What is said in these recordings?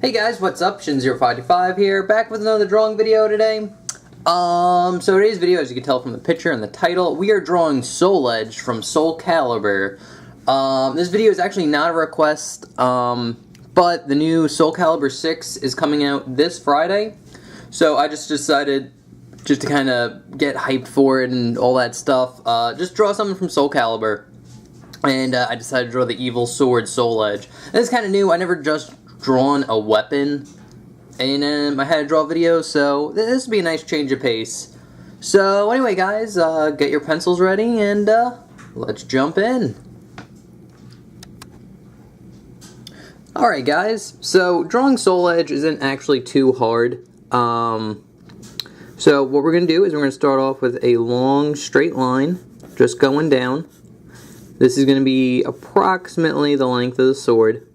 Hey guys, what's up? Shin0525 here, back with another drawing video today. So today's video, as you can tell from the picture and the title, we are drawing Soul Edge from Soul Calibur. This video is actually not a request, but the new Soul Calibur 6 is coming out this Friday, so I just decided, just to kind of get hyped for it and all that stuff, just draw something from Soul Calibur. And I decided to draw the evil sword Soul Edge. And it's kind of new. I never just drawn a weapon in my how to draw video, so this would be a nice change of pace. So anyway guys, get your pencils ready and let's jump in. Alright guys, so drawing Soul Edge isn't actually too hard. So what we're going to do is we're going to start off with a long straight line, just going down. This is going to be approximately the length of the sword.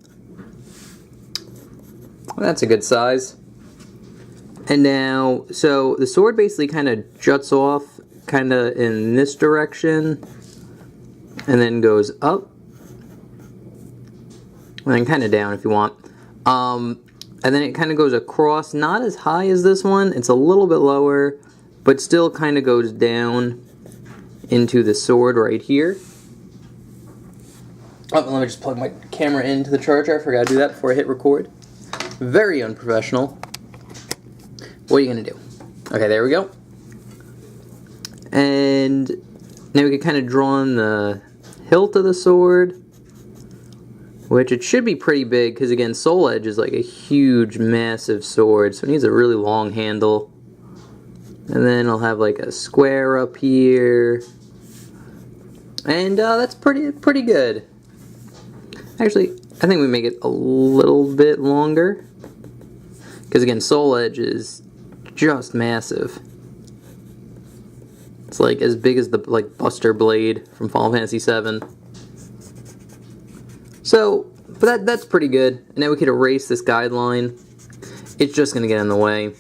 Well, that's a good size. And now, so the sword basically kind of juts off kind of in this direction and then goes up and then kind of down if you want. And then it kind of goes across, not as high as this one, it's a little bit lower, but still kind of goes down into the sword right here. Oh, let me just plug my camera into the charger. I forgot to do that before I hit record. Very unprofessional. What are you going to do? Okay, there we go. And now we can kind of draw on the hilt of the sword, which it should be pretty big because, again, Soul Edge is like a huge, massive sword, so it needs a really long handle. And then I'll have like a square up here. And that's pretty good. Actually, I think we make it a little bit longer, because again, Soul Edge is just massive. It's like as big as the Buster Blade from Final Fantasy VII. So, but that's pretty good. And now we could erase this guideline. It's just gonna get in the way.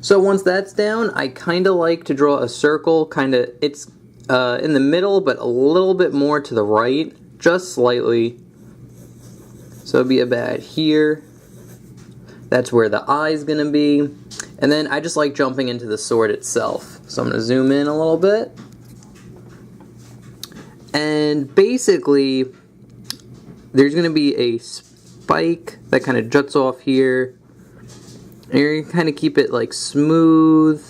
So once that's down, I kind of like to draw a circle. It's in the middle, but a little bit more to the right, just slightly. So it'd be about here. That's where the eye's gonna be. And then I just like jumping into the sword itself. So I'm gonna zoom in a little bit. And basically, there's gonna be a spike that kind of juts off here. And you're gonna kind of keep it like smooth,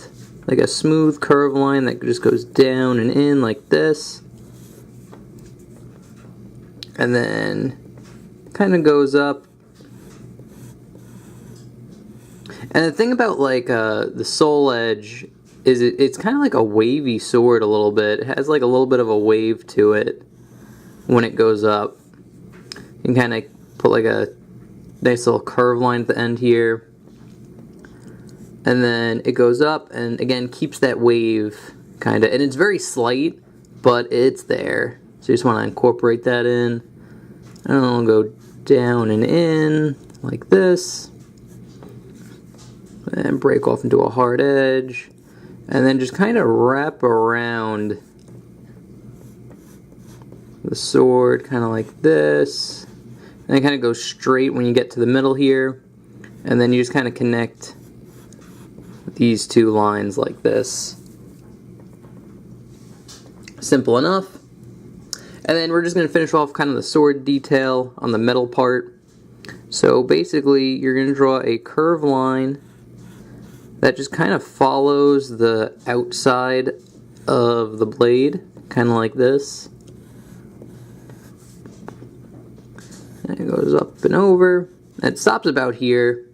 like a smooth curve line that just goes down and in like this. And then kind of goes up. And the thing about like the Soul Edge is it's kind of like a wavy sword a little bit. It has like a little bit of a wave to it when it goes up. You can kind of put like a nice little curve line at the end here. And then it goes up and again keeps that wave kind of, and it's very slight, but it's there. So you just want to incorporate that in. And then it'll go down and in like this. And break off into a hard edge. And then just kind of wrap around the sword kind of like this. And it kind of goes straight when you get to the middle here. And then you just kind of connect these two lines like this. Simple enough. And then we're just going to finish off kind of the sword detail on the metal part. So basically you're going to draw a curved line that just kind of follows the outside of the blade, kind of like this. And it goes up and over. And it stops about here.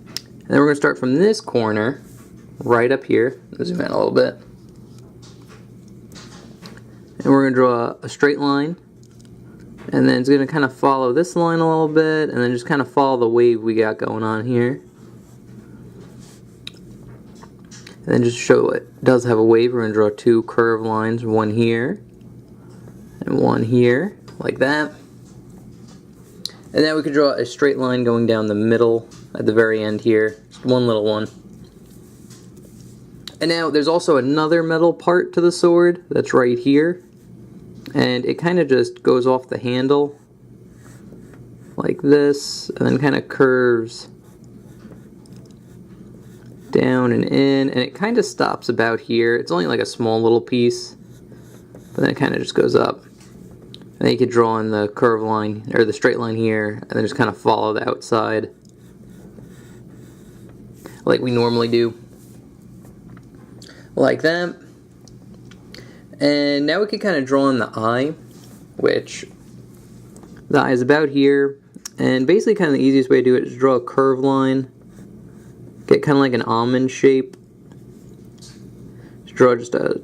And then we're going to start from this corner right up here. Zoom in a little bit. And we're going to draw a straight line. And then it's going to kind of follow this line a little bit. And then just kind of follow the wave we got going on here. And then just show it does have a wave. We're going to draw two curved lines. One here. And one here. Like that. And then we could draw a straight line going down the middle at the very end here. Just one little one. And now there's also another metal part to the sword that's right here. And it kind of just goes off the handle like this, and then kind of curves down and in, and it kind of stops about here. It's only like a small little piece, but then it kind of just goes up. And then you could draw in the curve line, or the straight line here, and then just kind of follow the outside like we normally do. Like that. And now we can kind of draw in the eye, which the eye is about here. And basically kind of the easiest way to do it is draw a curve line. Get kind of like an almond shape. Just draw just a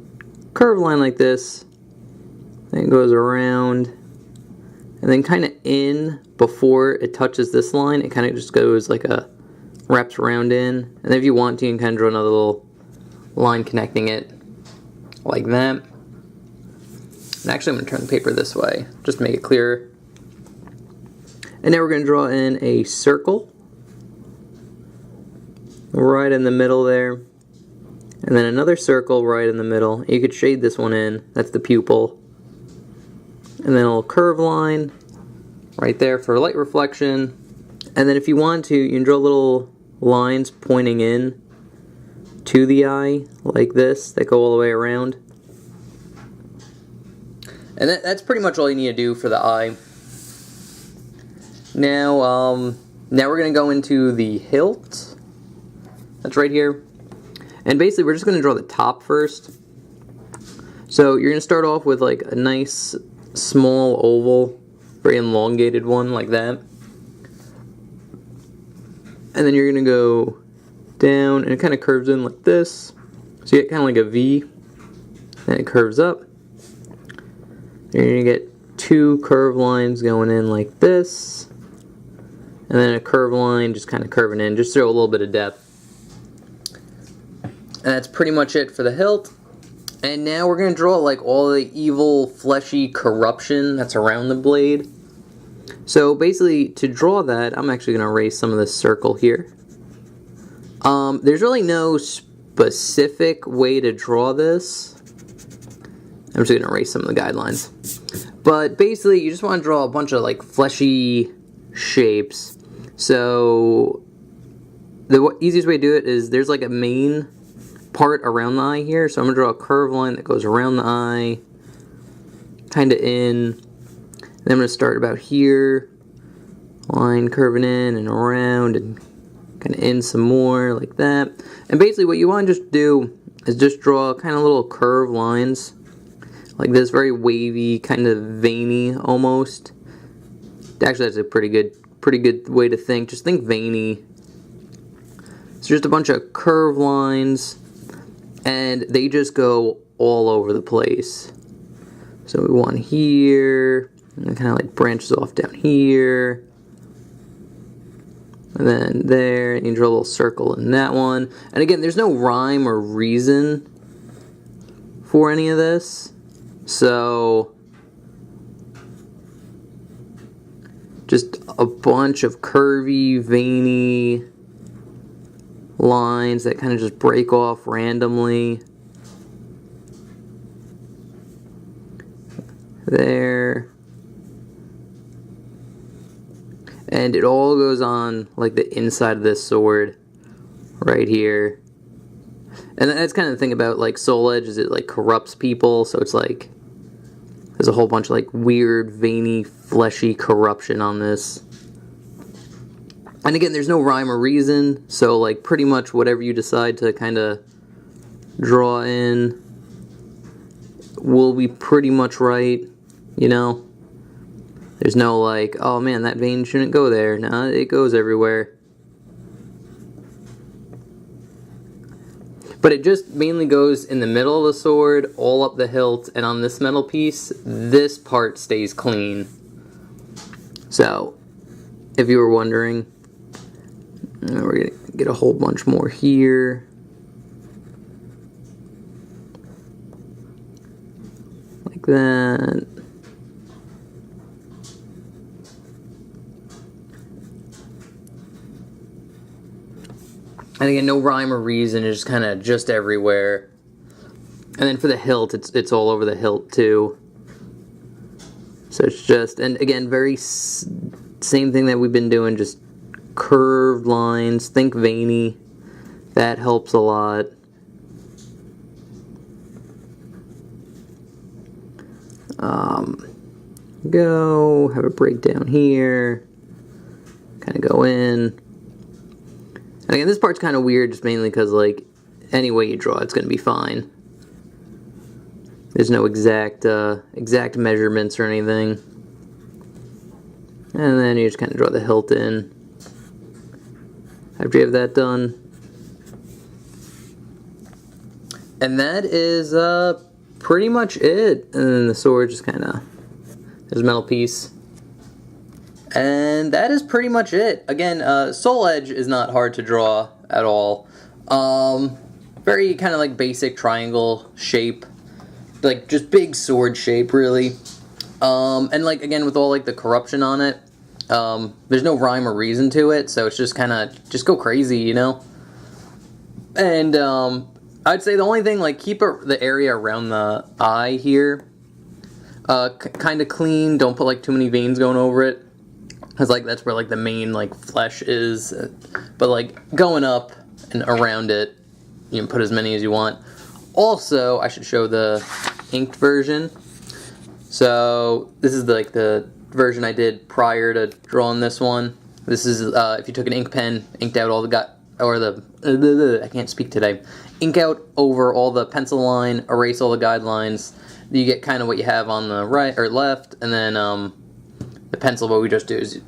curved line like this. Then it goes around. And then kind of in before it touches this line, it kind of just goes like a, wraps around in. And then if you want to, you can kind of draw another little line connecting it like that. And actually I'm going to turn the paper this way, just to make it clearer. And now we're going to draw in a circle right in the middle there, and then another circle right in the middle. You could shade this one in, that's the pupil, and then a little curve line right there for light reflection. And then if you want to, you can draw little lines pointing in to the eye like this that go all the way around. And that's pretty much all you need to do for the eye. Now we're going to go into the hilt. That's right here. And basically we're just going to draw the top first. So you're going to start off with like a nice small oval, very elongated one like that. And then you're going to go down, and it kind of curves in like this. So you get kind of like a V. Then it curves up. You're going to get two curved lines going in like this. And then a curved line just kind of curving in, just show a little bit of depth. And that's pretty much it for the hilt. And now we're going to draw like all the evil, fleshy corruption that's around the blade. So basically, to draw that, I'm actually going to erase some of this circle here. There's really no specific way to draw this. I'm just going to erase some of the guidelines. But basically, you just want to draw a bunch of like fleshy shapes. So the easiest way to do it is there's like a main part around the eye here. So I'm going to draw a curved line that goes around the eye, kind of in. Then I'm going to start about here, line curving in and around and kind of in some more like that. And basically what you want to just do is just draw kind of little curved lines like this, very wavy, kind of veiny almost. Actually, that's a pretty good way to think. Just think veiny. It's just a bunch of curved lines, and they just go all over the place. So we want here, and it kind of like branches off down here, and then there, and you draw a little circle in that one. And again, there's no rhyme or reason for any of this, so just a bunch of curvy, veiny lines that kind of just break off randomly. There. And it all goes on like the inside of this sword right here. And that's kind of the thing about like Soul Edge, is it like corrupts people, so it's like there's a whole bunch of like weird, veiny, fleshy corruption on this. And again, there's no rhyme or reason, so like pretty much whatever you decide to kind of draw in will be pretty much right, you know? There's no like, oh man, that vein shouldn't go there. No, it goes everywhere. But it just mainly goes in the middle of the sword, all up the hilt, and on this metal piece, this part stays clean. So, if you were wondering, we're going to get a whole bunch more here. Like that. And again, no rhyme or reason, it's just kind of just everywhere. And then for the hilt, it's all over the hilt too. So it's just, and again, very same thing that we've been doing, just curved lines, think veiny. That helps a lot. Go, have a breakdown here, kind of go in. And again, this part's kind of weird, just mainly because, like, any way you draw, it's going to be fine. There's no exact measurements or anything. And then you just kind of draw the hilt in. After you have that done. And that is pretty much it. And then the sword just kind of, there's a metal piece. And that is pretty much it. Again, Soul Edge is not hard to draw at all. Very kind of like basic triangle shape. Like just big sword shape, really. And like, again, with all like the corruption on it, there's no rhyme or reason to it, so it's just kind of, just go crazy, you know? And I'd say the only thing, like, keep the area around the eye here kind of clean. Don't put like too many veins going over it, because like that's where like the main like flesh is. But like going up and around it, you can put as many as you want. Also, I should show the inked version. So this is like the version I did prior to drawing this one. This is if you took an ink pen, inked out all the I can't speak today. Ink out over all the pencil line, erase all the guidelines. You get kind of what you have on the right or left, and then the pencil, what we just do is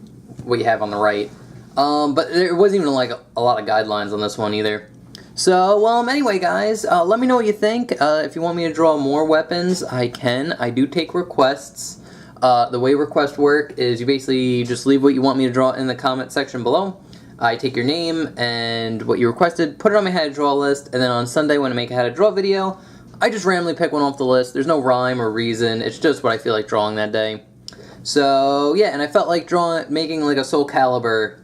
what you have on the right. But there wasn't even like a lot of guidelines on this one either. So, anyway, guys, let me know what you think. If you want me to draw more weapons, I can. I do take requests. The way requests work is you basically just leave what you want me to draw in the comment section below. I take your name and what you requested, put it on my how to draw list, and then on Sunday when I make a how to draw video, I just randomly pick one off the list. There's no rhyme or reason. It's just what I feel like drawing that day. So, yeah, and I felt like making like a Soul Calibur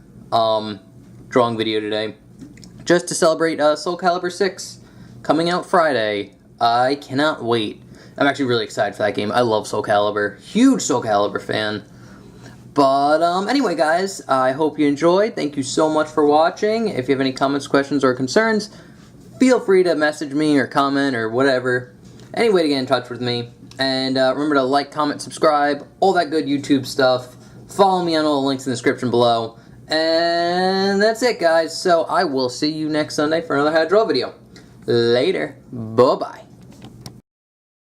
drawing video today. Just to celebrate Soul Calibur 6 coming out Friday. I cannot wait. I'm actually really excited for that game. I love Soul Calibur. Huge Soul Calibur fan. But anyway, guys, I hope you enjoyed. Thank you so much for watching. If you have any comments, questions, or concerns, feel free to message me or comment or whatever. Any way to get in touch with me. And remember to like, comment, subscribe, all that good YouTube stuff. Follow me on all the links in the description below. And that's it, guys. So I will see you next Sunday for another How to Draw video. Later. Bye-bye.